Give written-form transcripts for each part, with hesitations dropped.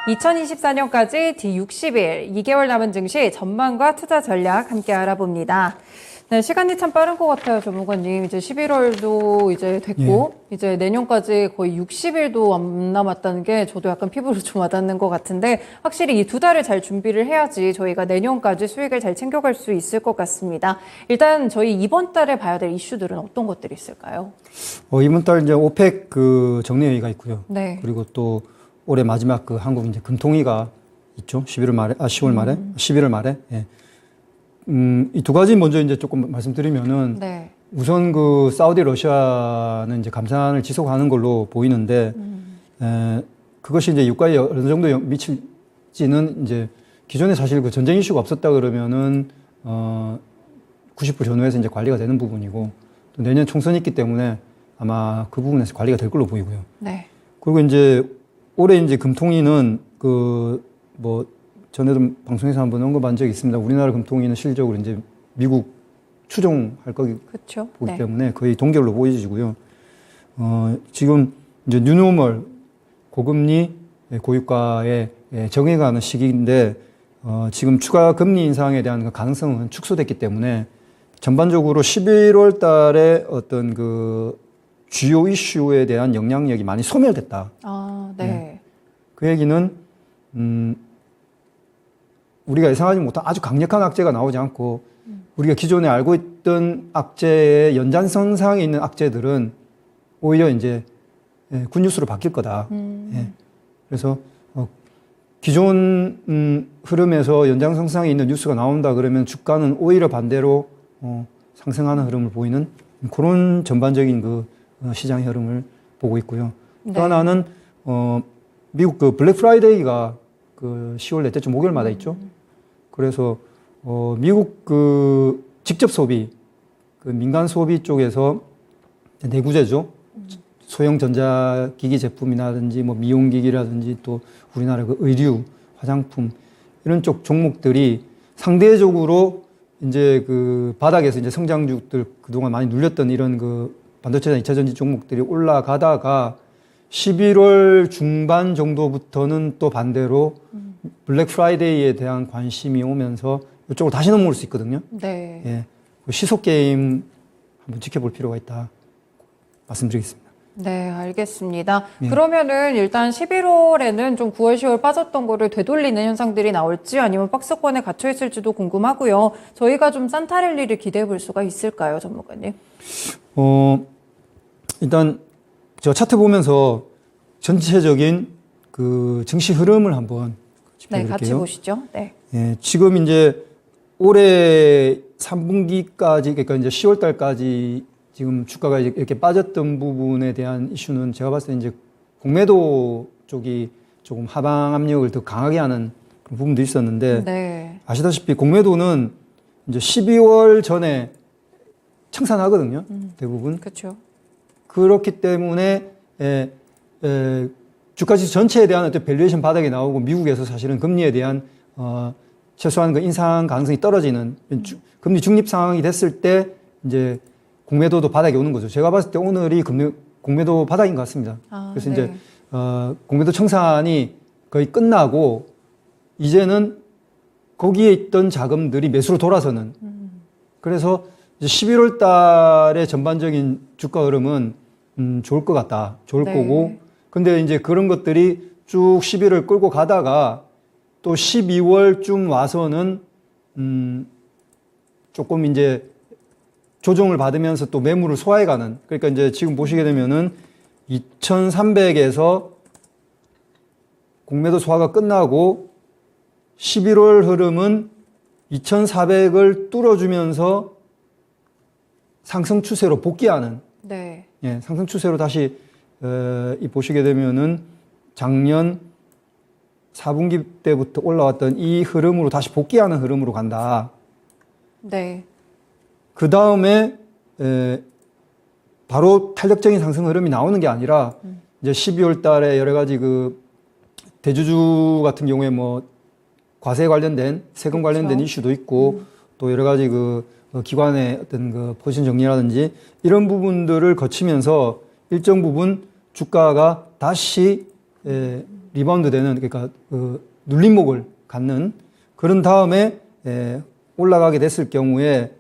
2024년까지 D60일, 2개월 남은 증시 전망과 투자 전략 함께 알아봅니다. 네, 시간이 참 빠른 것 같아요, 전문가님. 이제 11월도 이제 됐고, 이제 내년까지 거의 60일도 안 남았다는 게 저도 약간 피부로 좀 와닿는 것 같은데, 확실히 이 두 달을 잘 준비를 해야지 저희가 내년까지 수익을 잘 챙겨갈 수 있을 것 같습니다. 일단 저희 이번 달에 봐야 될 이슈들은 어떤 것들이 있을까요? 이번 달 이제 오펙 그 정례회의가 있고요. 네. 그리고 또 올해 마지막 그 한국 이제 금통위가 있죠. 10월 말에. 예. 이 두 가지 먼저 이제 조금 말씀드리면은 네. 우선 그 사우디 러시아는 이제 감산을 지속하는 걸로 보이는데 그것이 이제 유가에 어느 정도 미칠지는 이제 기존에 사실 그 전쟁 이슈가 없었다 그러면은 90불 전후에서 이제 관리가 되는 부분이고 또 내년 총선이 있기 때문에 아마 그 부분에서 관리가 될 걸로 보이고요. 네. 그리고 이제 올해 이제 금통위는 그 뭐 전에도 방송에서 한번 언급한 적이 있습니다. 우리나라 금통위는 실질적으로 이제 미국 추종할 거기 그렇죠. 보기 때문에 거의 동결로 보여지고요. 지금 이제 뉴노멀 고금리 고유가에 정해가는 시기인데 지금 추가 금리 인상에 대한 가능성은 축소됐기 때문에 전반적으로 11월 달에 어떤 그 주요 이슈에 대한 영향력이 많이 소멸됐다. 아, 네. 그 얘기는 우리가 예상하지 못한 아주 강력한 악재가 나오지 않고 우리가 기존에 알고 있던 악재의 연장선상에 있는 악재들은 오히려 이제 굿뉴스로 바뀔 거다. 그래서 기존 흐름에서 연장선상에 있는 뉴스가 나온다 그러면 주가는 오히려 반대로 상승하는 흐름을 보이는 그런 전반적인 그 시장의 흐름을 보고 있고요. 네. 또 하나는 미국 그 블랙 프라이데이가 그 10월 넷째 주 목요일마다 있죠. 그래서 미국 그 직접 소비, 그 민간 소비 쪽에서 내구재죠. 소형 전자기기 제품이라든지 뭐 미용기기라든지 또 우리나라 그 의류, 화장품 이런 쪽 종목들이 상대적으로 이제 그 바닥에서 이제 성장주들 그동안 많이 눌렸던 이런 그 반도체나 2차 전지 종목들이 올라가다가 11월 중반 정도부터는 또 반대로 블랙 프라이데이에 대한 관심이 오면서 이쪽으로 다시 넘어올 수 있거든요. 네. 예. 시속 게임 한번 지켜볼 필요가 있다. 말씀드리겠습니다. 네, 알겠습니다. 예. 그러면은 일단 11월에는 좀 9월, 10월 빠졌던 거를 되돌리는 현상들이 나올지 아니면 박스권에 갇혀 있을지도 궁금하고요. 저희가 좀 산타랠리를 기대해 볼 수가 있을까요, 전문가님? 일단 저 차트 보면서 전체적인 그 증시 흐름을 한번 네, 같이 보시죠. 네. 예, 지금 이제 올해 3분기까지 그러니까 이제 10월 달까지 지금 주가가 이렇게 빠졌던 부분에 대한 이슈는 제가 봤을 때 이제 공매도 쪽이 조금 하방 압력을 더 강하게 하는 그런 부분도 있었는데 네. 아시다시피 공매도는 이제 12월 전에 청산하거든요. 대부분. 그렇죠. 그렇기 때문에 주가지수 전체에 대한 어떤 밸류에이션 바닥이 나오고 미국에서 사실은 금리에 대한 최소한 그 인상 가능성이 떨어지는 금리 중립 상황이 됐을 때 이제 공매도도 바닥에 오는 거죠. 제가 봤을 때 오늘이 공매도 바닥인 것 같습니다. 그래서 네. 이제 공매도 청산이 거의 끝나고 이제는 거기에 있던 자금들이 매수로 돌아서는 그래서 이제 11월 달의 전반적인 주가 흐름은 좋을 것 같다. 좋을 네. 거고 근데 이제 그런 것들이 쭉 11월 끌고 가다가 또 12월쯤 와서는 조금 이제 조정을 받으면서 또 매물을 소화해가는 그러니까 이제 지금 보시게 되면은 2300에서 공매도 소화가 끝나고 11월 흐름은 2400을 뚫어주면서 상승 추세로 복귀하는 네. 예, 상승 추세로 다시 보시게 되면은 작년 4분기 때부터 올라왔던 이 흐름으로 다시 복귀하는 흐름으로 간다. 네. 그 다음에 바로 탄력적인 상승 흐름이 나오는 게 아니라 이제 12월 달에 여러 가지 그 대주주 같은 경우에 뭐 과세 관련된 세금 그렇죠. 관련된 이슈도 있고 또 여러 가지 그 기관의 어떤 그 포지션 정리라든지 이런 부분들을 거치면서 일정 부분 주가가 다시 리바운드 되는, 그러니까 그 눌림목을 갖는 그런 다음에 올라가게 됐을 경우에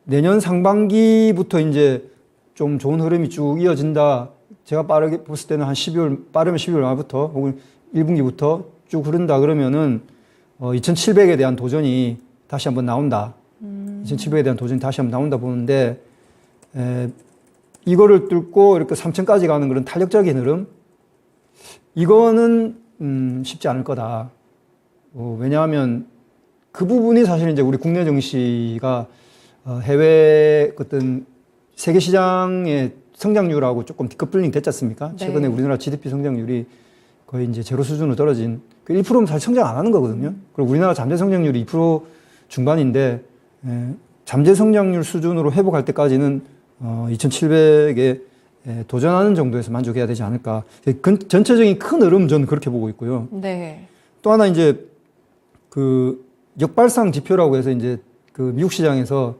내년 상반기부터 이제 좀 좋은 흐름이 쭉 이어진다. 제가 빠르게 봤을 때는 한 12월, 빠르면 12월 말부터 혹은 1분기부터 쭉 흐른다 그러면은 2700에 대한 도전이 다시 한번 나온다. 2700에 대한 도전이 다시 한번 나온다 보는데 이거를 뚫고 이렇게 3000까지 가는 그런 탄력적인 흐름 이거는 쉽지 않을 거다. 왜냐하면 그 부분이 사실 이제 우리 국내 증시가 해외 어떤 세계 시장의 성장률하고 조금 디커플링 됐지 않습니까? 네. 최근에 우리나라 GDP 성장률이 거의 이제 제로 수준으로 떨어진 그 1%는 사실 성장 안 하는 거거든요. 그리고 우리나라 잠재 성장률이 2% 중반인데 잠재 성장률 수준으로 회복할 때까지는 2700에 도전하는 정도에서 만족해야 되지 않을까. 전체적인 큰 흐름 저는 그렇게 보고 있고요. 네. 또 하나 이제 그 역발상 지표라고 해서 이제 그 미국 시장에서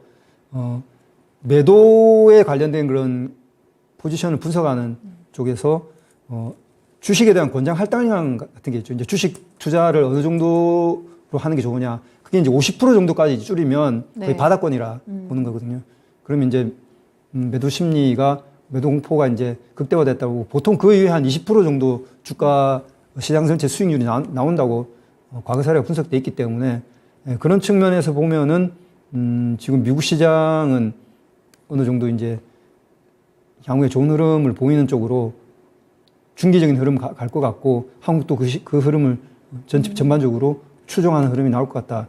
매도에 관련된 그런 포지션을 분석하는 쪽에서 주식에 대한 권장 할당량 같은 게 있죠. 이제 주식 투자를 어느 정도로 하는 게 좋으냐. 그게 이제 50% 정도까지 줄이면 거의 네. 바닥권이라 보는 거거든요. 그러면 이제 매도 심리가 매도 공포가 이제 극대화됐다고 보통 그 이후에 한 20% 정도 주가 시장 전체 수익률이 나온다고 과거 사례가 분석돼 있기 때문에 그런 측면에서 보면은 지금 미국 시장은 어느 정도 이제 향후에 좋은 흐름을 보이는 쪽으로 중기적인 흐름 갈 것 같고 한국도 그 흐름을 전반적으로 추종하는 흐름이 나올 것 같다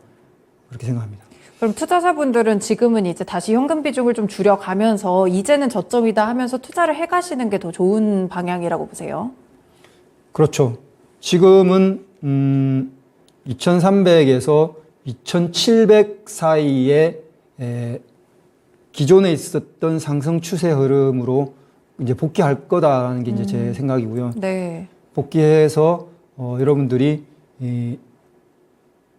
그렇게 생각합니다. 그럼 투자자분들은 지금은 이제 다시 현금 비중을 좀 줄여가면서 이제는 저점이다 하면서 투자를 해가시는 게 더 좋은 방향이라고 보세요? 그렇죠. 지금은 2300에서 2700 사이에 기존에 있었던 상승 추세 흐름으로 이제 복귀할 거다라는 게 이제 제 생각이고요. 네. 복귀해서 여러분들이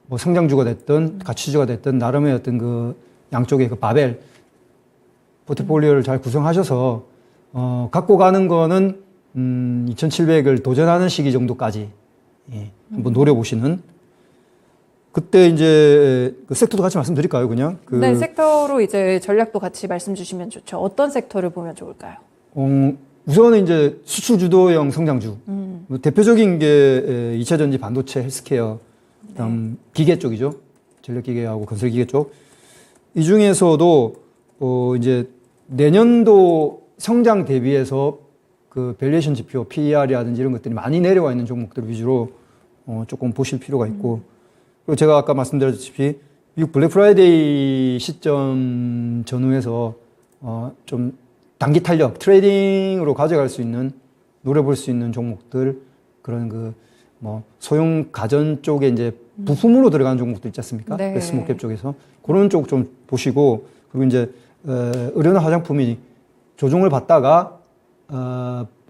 뭐 성장주가 됐든 가치주가 됐든 나름의 어떤 그 양쪽의 그 바벨 포트폴리오를 잘 구성하셔서 갖고 가는 거는 2700을 도전하는 시기 정도까지 한번 노려보시는 그때 이제 그 섹터도 같이 말씀드릴까요, 그냥? 네, 섹터로 이제 전략도 같이 말씀 주시면 좋죠. 어떤 섹터를 보면 좋을까요? 우선은 이제 수출 주도형 성장주. 뭐 대표적인 게 2차 전지, 반도체, 헬스케어, 그다음 기계 쪽이죠. 전력기계하고 건설기계 쪽. 이 중에서도 이제 내년도 성장 대비해서 그 밸류에이션 지표, PER이라든지 이런 것들이 많이 내려와 있는 종목들 위주로 조금 보실 필요가 있고. 그리고 제가 아까 말씀드렸다시피 미국 블랙 프라이데이 시점 전후에서 좀 단기 탄력, 트레이딩으로 가져갈 수 있는, 노려볼 수 있는 종목들, 그런 그 뭐 소형 가전 쪽에 이제 부품으로 들어가는 종목들 있지 않습니까? 네. 스몰캡 쪽에서 그런 쪽 좀 보시고, 그리고 이제 의료나 화장품이 조정을 받다가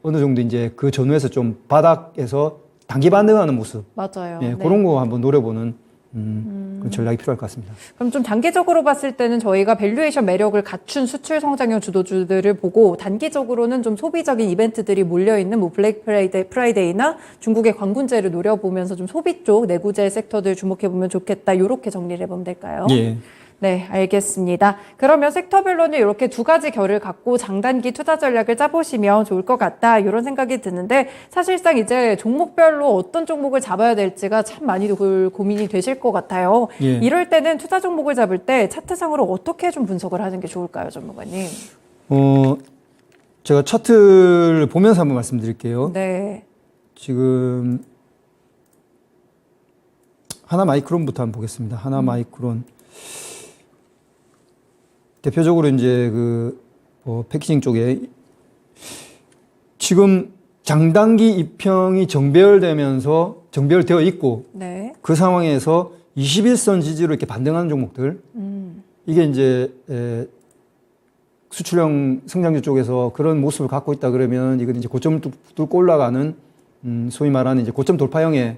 어느 정도 이제 그 전후에서 좀 바닥에서 단기 반등하는 모습, 맞아요. 예, 네. 그런 거 한번 노려보는 그런 전략이 필요할 것 같습니다. 그럼 좀 단기적으로 봤을 때는 저희가 밸류에이션 매력을 갖춘 수출 성장형 주도주들을 보고 단기적으로는 좀 소비적인 이벤트들이 몰려있는 뭐 블랙 프라이데이나 중국의 광군제를 노려보면서 좀 소비 쪽 내구재 섹터들 주목해보면 좋겠다. 이렇게 정리를 해보면 될까요? 예. 네, 알겠습니다. 그러면 섹터별로는 이렇게 두 가지 결을 갖고 장단기 투자 전략을 짜보시면 좋을 것 같다 이런 생각이 드는데 사실상 이제 종목별로 어떤 종목을 잡아야 될지가 참 많이 고민이 되실 것 같아요. 예. 이럴 때는 투자 종목을 잡을 때 차트상으로 어떻게 좀 분석을 하는 게 좋을까요, 전문가님? 제가 차트를 보면서 한번 말씀드릴게요. 네. 지금 하나 마이크론부터 한번 보겠습니다. 하나 마이크론. 대표적으로 이제 패키징 쪽에 지금 장단기 입형이 정배열되어 있고 네. 그 상황에서 21선 지지로 이렇게 반등하는 종목들 이게 이제 수출형 성장주 쪽에서 그런 모습을 갖고 있다 그러면 이건 이제 고점을 뚫고 올라가는 소위 말하는 이제 고점 돌파형의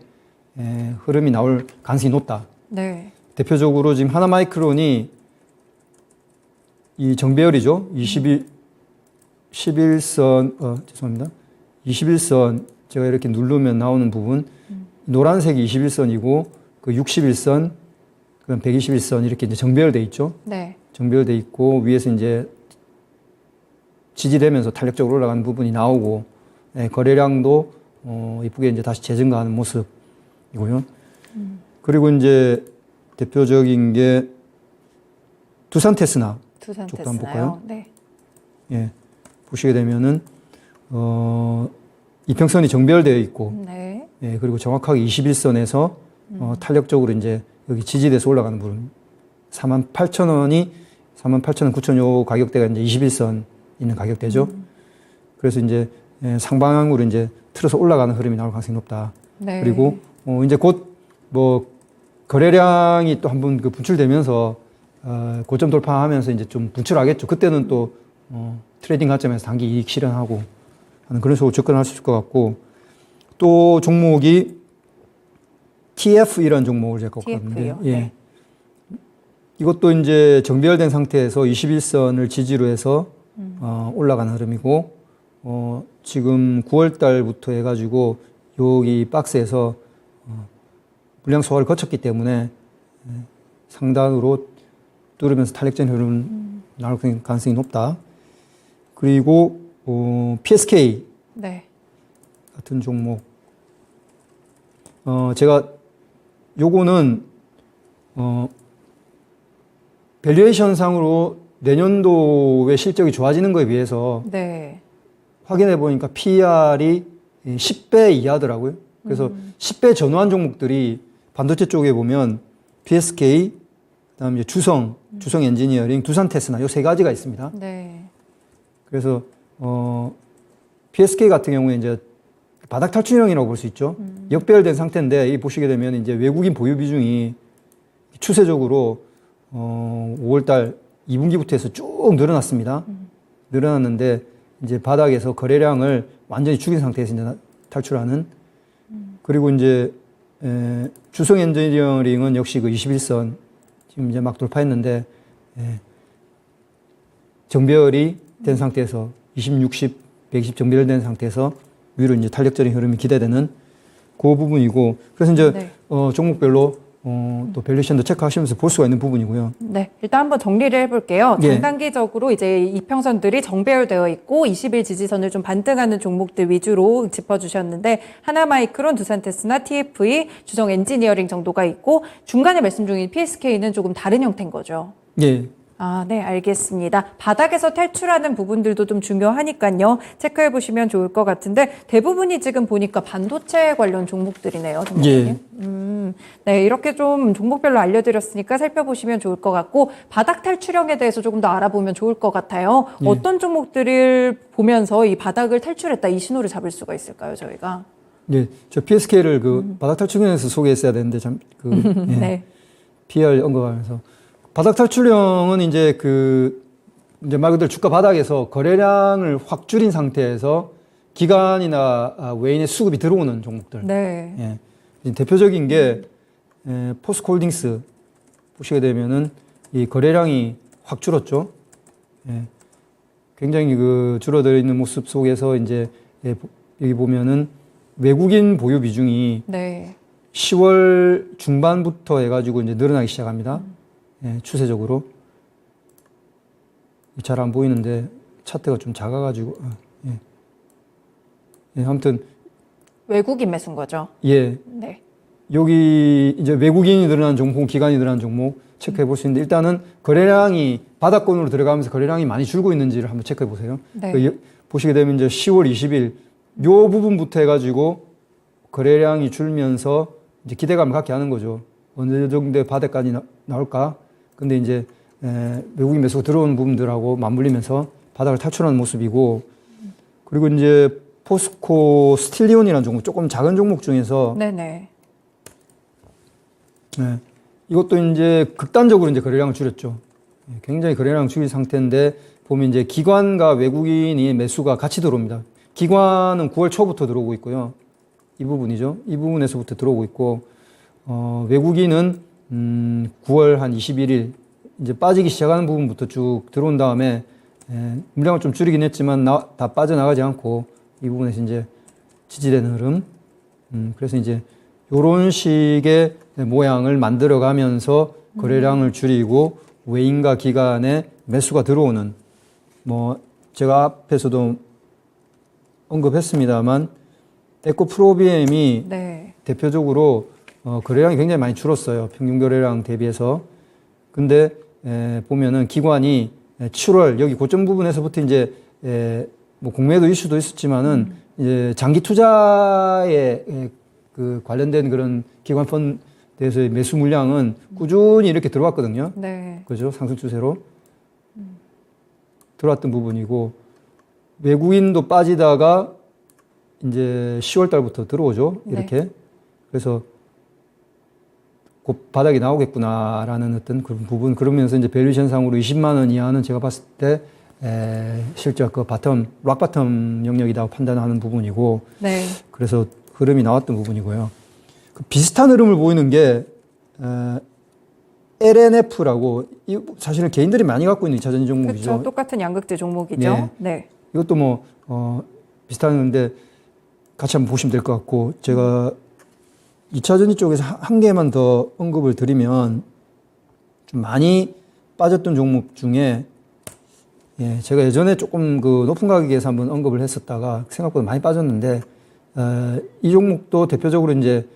흐름이 나올 가능성이 높다. 네. 대표적으로 지금 하나 마이크론이 이 정배열이죠. 11선, 죄송합니다. 21선 제가 이렇게 누르면 나오는 부분, 노란색이 21선이고 그 61선, 그다음 121선 이렇게 이제 정배열돼 있죠. 네. 정배열돼 있고 위에서 이제 지지되면서 탄력적으로 올라가는 부분이 나오고, 예, 거래량도 이쁘게 이제 다시 재증가하는 모습이고요. 그리고 이제 대표적인 게 두산 테스나 두산 쪽도 한번 테스나요. 볼까요? 네. 예, 보시게 되면은 이평선이 정배열되어 있고, 네. 예, 그리고 정확하게 21선에서 탄력적으로 이제 여기 지지돼서 올라가는 부분 48,000원이 48,000원, 9,000원 요 가격대가 이제 21선 있는 가격대죠. 그래서 이제 상방향으로 이제 틀어서 올라가는 흐름이 나올 가능성이 높다. 네. 그리고 이제 곧 뭐 거래량이 또 한번 그 분출되면서 고점 돌파하면서 이제 좀 분출하겠죠. 그때는 또 트레이딩 관점에서 단기 이익 실현하고 하는 그런 식으로 접근할 수 있을 것 같고, 또 종목이 TF 이라는 종목을 제가 갖고 왔는데, TF요. 예. 네. 이것도 이제 정배열된 상태에서 21선을 지지로 해서 올라가는 흐름이고, 지금 9월 달부터 해가지고 여기 박스에서 물량 소화를 거쳤기 때문에 상단으로 뚫으면서 탄력적인 흐름 나올 가능성이 높다. 그리고 PSK 네. 같은 종목, 제가 요거는 밸류에이션 상으로 내년도의 실적이 좋아지는 거에 비해서 네. 확인해 보니까 PER이 10배 이하더라고요. 그래서 10배 전후한 종목들이 반도체 쪽에 보면 PSK, 그다음에 이제 주성 엔지니어링, 두산 테스나 요 세 가지가 있습니다. 네. 그래서 PSK 같은 경우에 이제 바닥 탈출형이라고 볼 수 있죠. 역배열된 상태인데 이 보시게 되면 이제 외국인 보유 비중이 추세적으로 5월달 2분기부터 해서 쭉 늘어났습니다. 늘어났는데 이제 바닥에서 거래량을 완전히 죽인 상태에서 이제 탈출하는. 그리고 이제 주성 엔지니어링은 역시 그 21선 지금 이제 막 돌파했는데, 정배열이 된 상태에서 20, 60, 120 정배열된 상태에서 위로 이제 탄력적인 흐름이 기대되는 그 부분이고, 그래서 이제 네. 종목별로 또 밸류에이션도 체크하시면서 볼 수가 있는 부분이고요. 네, 일단 한번 정리를 해볼게요. 예. 장단기적으로 이제 이평선들이 정배열되어 있고 20일 지지선을 좀 반등하는 종목들 위주로 짚어주셨는데, 하나마이크론, 두산테스나, TFE, 주성 엔지니어링 정도가 있고, 중간에 말씀 중인 PSK는 조금 다른 형태인 거죠. 예. 아, 네, 알겠습니다. 바닥에서 탈출하는 부분들도 좀 중요하니까요. 체크해 보시면 좋을 것 같은데, 대부분이 지금 보니까 반도체 관련 종목들이네요. 예. 네, 이렇게 좀 종목별로 알려드렸으니까 살펴보시면 좋을 것 같고, 바닥 탈출형에 대해서 조금 더 알아보면 좋을 것 같아요. 예. 어떤 종목들을 보면서 이 바닥을 탈출했다, 이 신호를 잡을 수가 있을까요, 저희가? 예. 저 PSK를 그 바닥 탈출형에서 소개했어야 되는데 참 예. 네. PR 언급하면서, 바닥 탈출형은 이제 이제 말 그대로 주가 바닥에서 거래량을 확 줄인 상태에서 기관이나 외인의 수급이 들어오는 종목들. 네. 예. 이제 대표적인 게 포스코홀딩스 보시게 되면은 이 거래량이 확 줄었죠. 예. 굉장히 그 줄어들어 있는 모습 속에서 이제 여기 보면은 외국인 보유 비중이 네. 10월 중반부터 해가지고 이제 늘어나기 시작합니다. 예, 추세적으로. 잘 안 보이는데 차트가 좀 작아가지고. 예. 예, 아무튼 외국인 매수인 거죠. 예, 네. 여기 이제 외국인이 늘어난 종목, 기관이 늘어난 종목 체크해 볼 수 있는데, 일단은 거래량이 바닥권으로 들어가면서 거래량이 많이 줄고 있는지를 한번 체크해 보세요. 네. 보시게 되면 이제 10월 20일 요 부분부터 해가지고 거래량이 줄면서 이제 기대감을 갖게 하는 거죠. 어느 정도의 바닥까지 나올까? 근데 이제 외국인 매수가 들어오는 부분들하고 맞물리면서 바닥을 탈출하는 모습이고, 그리고 이제 포스코 스틸리온이라는 종목, 조금 작은 종목 중에서 네네. 네, 이것도 이제 극단적으로 이제 거래량을 줄였죠. 굉장히 거래량을 줄인 상태인데, 보면 이제 기관과 외국인이 매수가 같이 들어옵니다. 기관은 9월 초부터 들어오고 있고요. 이 부분이죠. 이 부분에서부터 들어오고 있고, 외국인은 9월 한 21일 이제 빠지기 시작하는 부분부터 쭉 들어온 다음에 물량을 좀 줄이긴 했지만 다 빠져나가지 않고 이 부분에서 이제 지지되는 흐름. 그래서 이제 요런 식의 모양을 만들어 가면서 거래량을 줄이고 외인과 기관의 매수가 들어오는, 뭐 제가 앞에서도 언급했습니다만 에코프로비엠이 네. 대표적으로 거래량이 굉장히 많이 줄었어요. 평균 거래량 대비해서. 근데 보면은 기관이 7월 여기 고점 부분에서부터 이제 뭐 공매도 이슈도 있었지만은 이제 장기 투자에 그 관련된 그런 기관 펀드에서의 매수 물량은 꾸준히 이렇게 들어왔거든요. 네. 그죠? 상승 추세로 들어왔던 부분이고, 외국인도 빠지다가 이제 10월 달부터 들어오죠. 이렇게. 네. 그래서 곧 바닥이 나오겠구나라는 어떤 그런 부분. 그러면서 이제 밸류에이션 상으로 20만 원 이하는 제가 봤을 때 실제 그 락 바텀 영역이라고 판단하는 부분이고. 네. 그래서 흐름이 나왔던 부분이고요. 그 비슷한 흐름을 보이는 게 LNF라고, 사실은 개인들이 많이 갖고 있는 2차전지 종목이죠. 그렇죠. 똑같은 양극재 종목이죠. 네. 네. 이것도 뭐 비슷한 건데 같이 한번 보시면 될 것 같고, 제가 2차전지 쪽에서 한 개만 더 언급을 드리면, 좀 많이 빠졌던 종목 중에, 예, 제가 예전에 조금 그 높은 가격에서 한번 언급을 했었다가 생각보다 많이 빠졌는데, 이 종목도 대표적으로 이제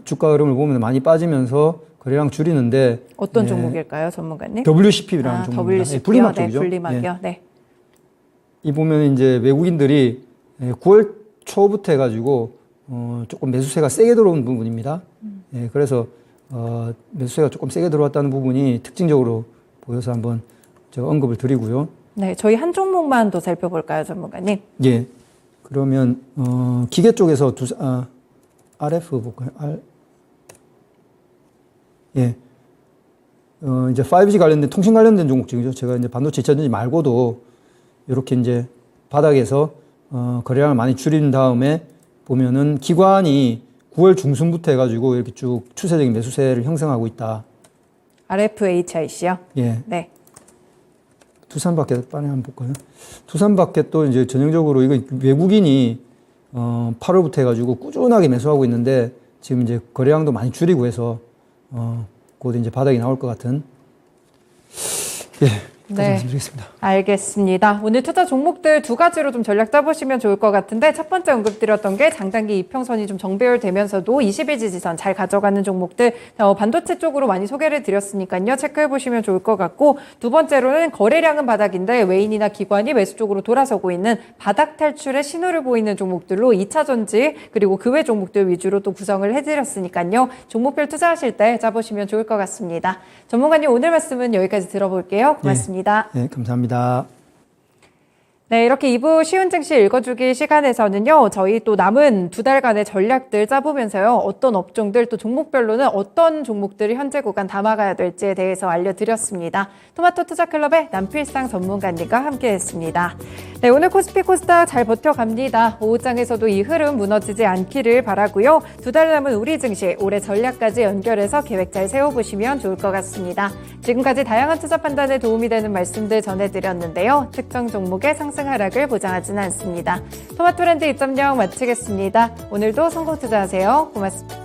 주가 흐름을 보면 많이 빠지면서 거래량 줄이는데, 어떤 예, 종목일까요, 전문가님? WCP라는 종목입니다. WCP 요. 분리막 네, 쪽이죠. 분리막이요. 예. 네. 이 보면 이제 외국인들이 9월 초부터 해가지고 조금 매수세가 세게 들어온 부분입니다. 예, 그래서 매수세가 조금 세게 들어왔다는 부분이 특징적으로 보여서 한번 제가 언급을 드리고요. 네, 저희 한 종목만 더 살펴볼까요, 전문가님? 예. 그러면 기계 쪽에서 RF 볼까요? 예. 이제 5G 관련된 통신 관련된 종목 중이죠. 제가 이제 반도체 2차전지 말고도 이렇게 이제 바닥에서 거래량을 많이 줄인 다음에 보면은 기관이 9월 중순부터 해가지고 이렇게 쭉 추세적인 매수세를 형성하고 있다. RFHIC요? 예. 네. 두산바켓 빨리 한번 볼까요? 두산바켓도 이제 전형적으로 이거 외국인이 8월부터 해가지고 꾸준하게 매수하고 있는데 지금 이제 거래량도 많이 줄이고 해서 곧 이제 바닥이 나올 것 같은. 예. 네. 말씀드리겠습니다. 알겠습니다. 오늘 투자 종목들 두 가지로 좀 전략 짜보시면 좋을 것 같은데, 첫 번째 언급드렸던 게 장단기 이평선이 좀 정배열되면서도 20일 지지선 잘 가져가는 종목들, 반도체 쪽으로 많이 소개를 드렸으니까요. 체크해보시면 좋을 것 같고, 두 번째로는 거래량은 바닥인데 외인이나 기관이 매수 쪽으로 돌아서고 있는 바닥 탈출의 신호를 보이는 종목들로 2차전지 그리고 그 외 종목들 위주로 또 구성을 해드렸으니까요. 종목별 투자하실 때 짜보시면 좋을 것 같습니다. 전문가님, 오늘 말씀은 여기까지 들어볼게요. 고맙습니다. 네, 감사합니다. 네, 이렇게 2부 쉬운 증시 읽어주기 시간에서는요, 저희 또 남은 두 달간의 전략들 짜보면서요, 어떤 업종들 또 종목별로는 어떤 종목들이 현재 구간 담아가야 될지에 대해서 알려드렸습니다. 토마토 투자클럽의 남필상 전문가님과 함께했습니다. 네, 오늘 코스피 코스닥 잘 버텨갑니다. 오후장에서도 이 흐름 무너지지 않기를 바라고요. 두 달 남은 우리 증시 올해 전략까지 연결해서 계획 잘 세워보시면 좋을 것 같습니다. 지금까지 다양한 투자 판단에 도움이 되는 말씀들 전해드렸는데요. 특정 종목의 상승 하락을 보장하지는 않습니다. 토마토랜드 2.0 마치겠습니다. 오늘도 성공 투자하세요. 고맙습니다.